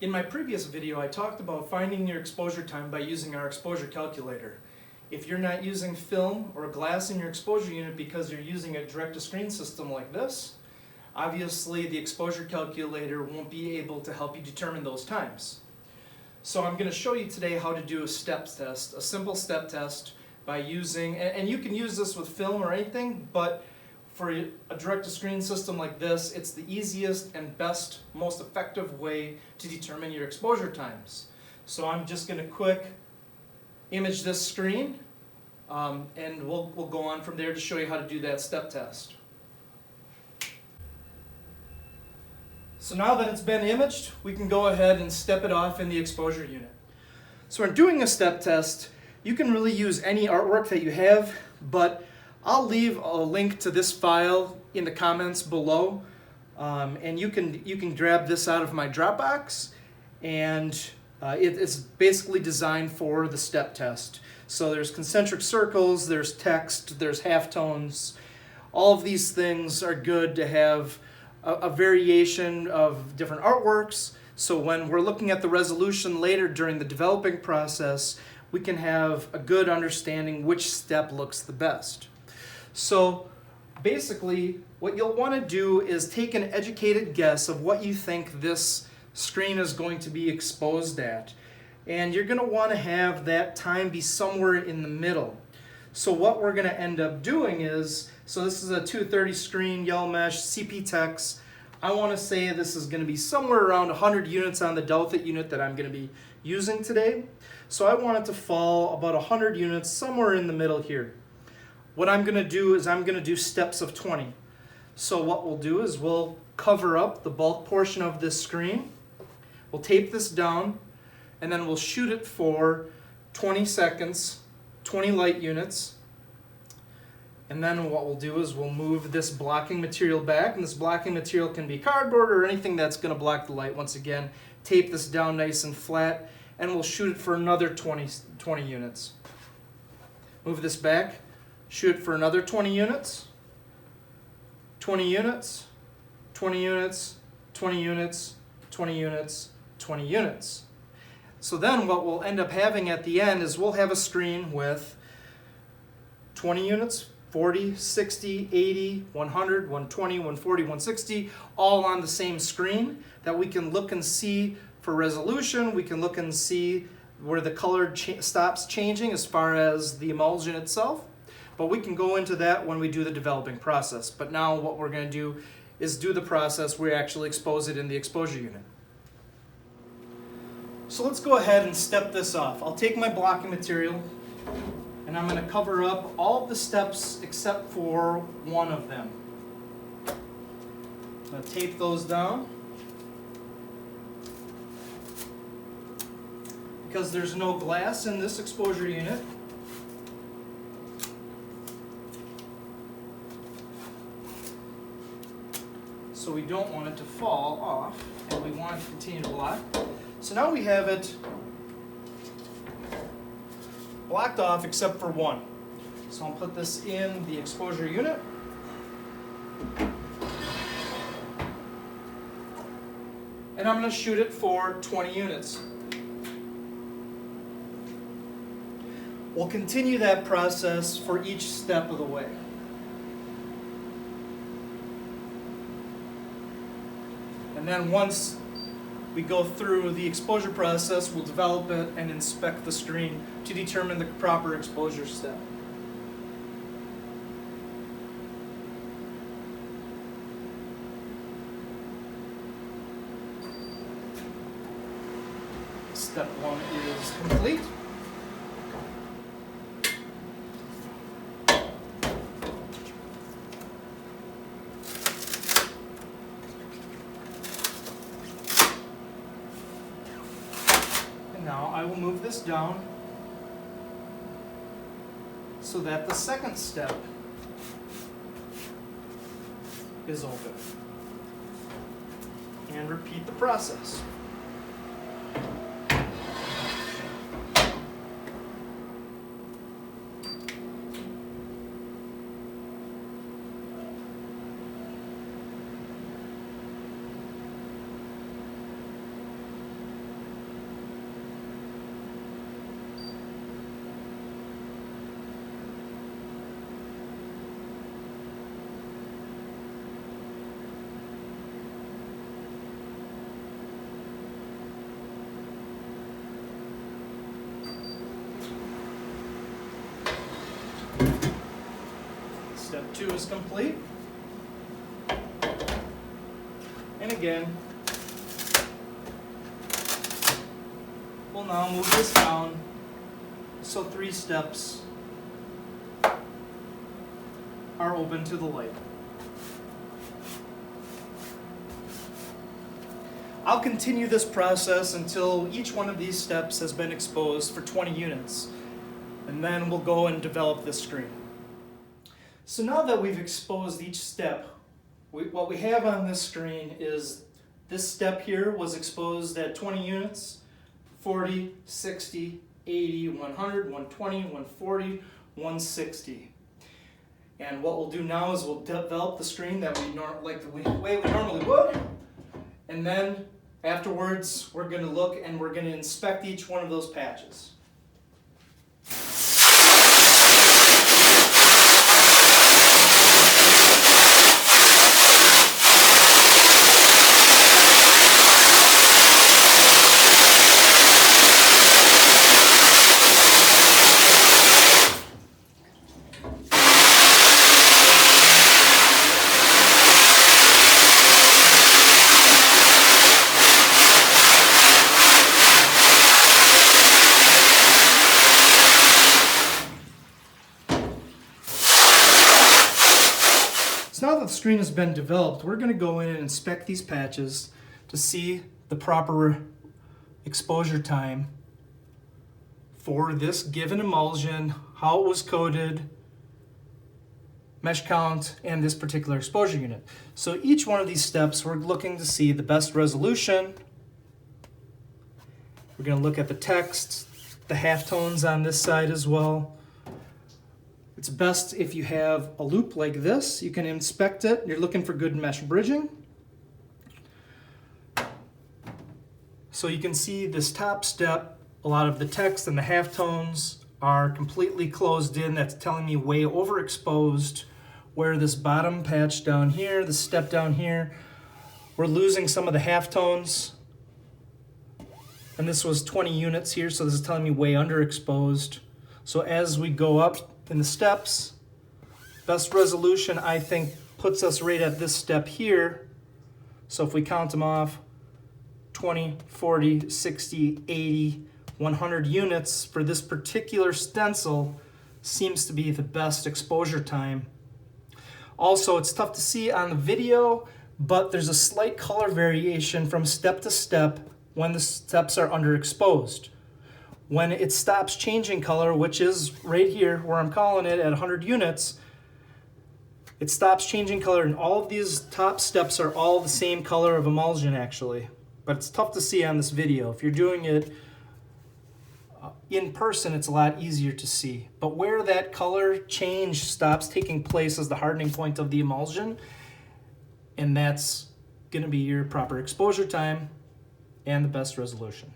In my previous video, I talked about finding your exposure time by using our exposure calculator. If you're not using film or glass in your exposure unit because you're using a direct-to-screen system like this, obviously the exposure calculator won't be able to help you determine those times. So I'm going to show you today how to do a step test, a simple step test by using, and you can use this with film or anything, but for a direct-to-screen system like this, it's the easiest and best, most effective way to determine your exposure times. So I'm just going to quick image this screen, and we'll go on from there to show you how to do that step test. So now that it's been imaged, we can go ahead and step it off in the exposure unit. So when doing a step test, you can really use any artwork that you have, but I'll leave a link to this file in the comments below, and you can grab this out of my Dropbox, and it's basically designed for the step test. So there's concentric circles, there's text, there's halftones. All of these things are good to have a variation of different artworks, so when we're looking at the resolution later during the developing process, we can have a good understanding which step looks the best. So basically, what you'll want to do is take an educated guess of what you think this screen is going to be exposed at. And you're going to want to have that time be somewhere in the middle. So what we're going to end up doing is, so this is a 230 screen, yellow mesh, CP text. I want to say this is going to be somewhere around 100 units on the delta unit that I'm going to be using today. So I want it to fall about 100 units somewhere in the middle here. What I'm going to do is I'm going to do steps of 20. So what we'll do is we'll cover up the bulk portion of this screen. We'll tape this down, and then we'll shoot it for 20 seconds, 20 light units. And then what we'll do is we'll move this blocking material back, and this blocking material can be cardboard or anything that's going to block the light. Once again, tape this down nice and flat, and we'll shoot it for another 20 units. Move this back. Shoot for another 20 units, 20 units, 20 units, 20 units, 20 units, 20 units. So then what we'll end up having at the end is we'll have a screen with 20 units, 40, 60, 80, 100, 120, 140, 160, all on the same screen that we can look and see for resolution. We can look and see where the color stops changing as far as the emulsion itself. But we can go into that when we do the developing process. But now what we're going to do is do the process where we actually expose it in the exposure unit. So let's go ahead and step this off. I'll take my blocking material, and I'm going to cover up all of the steps except for one of them. I'm going to tape those down. Because there's no glass in this exposure unit, so we don't want it to fall off, and we want it to continue to block. So now we have it blocked off except for one. So I'll put this in the exposure unit. And I'm going to shoot it for 20 units. We'll continue that process for each step of the way. And then once we go through the exposure process, we'll develop it and inspect the screen to determine the proper exposure step. Step one is complete. Now I will move this down so that the second step is open. And repeat the process. Step 2 is complete. And again, we'll now move this down, so 3 steps are open to the light. I'll continue this process until each one of these steps has been exposed for 20 units, and then we'll go and develop this screen. So now that we've exposed each step, what we have on this screen is this step here was exposed at 20 units, 40, 60, 80, 100, 120, 140, 160. And what we'll do now is we'll develop the screen that like the way we normally would, and then afterwards we're going to look and we're going to inspect each one of those patches. Now that the screen has been developed, we're going to go in and inspect these patches to see the proper exposure time for this given emulsion, how it was coated, mesh count, and this particular exposure unit. So each one of these steps, we're looking to see the best resolution. We're going to look at the text, the halftones on this side as well. It's best if you have a loop like this. You can inspect it. You're looking for good mesh bridging. So you can see this top step, a lot of the text and the halftones are completely closed in. That's telling me way overexposed. Where this bottom patch down here, the step down here, we're losing some of the halftones. And this was 20 units here, so this is telling me way underexposed. So as we go up in the steps, best resolution I think puts us right at this step here. So if we count them off, 20, 40, 60, 80, 100 units for this particular stencil seems to be the best exposure time. Also, it's tough to see on the video, but there's a slight color variation from step to step when the steps are underexposed. When it stops changing color, which is right here where I'm calling it at 100 units, it stops changing color, and all of these top steps are all the same color of emulsion actually. But it's tough to see on this video. If you're doing it in person, it's a lot easier to see. But where that color change stops taking place is the hardening point of the emulsion, and that's going to be your proper exposure time and the best resolution.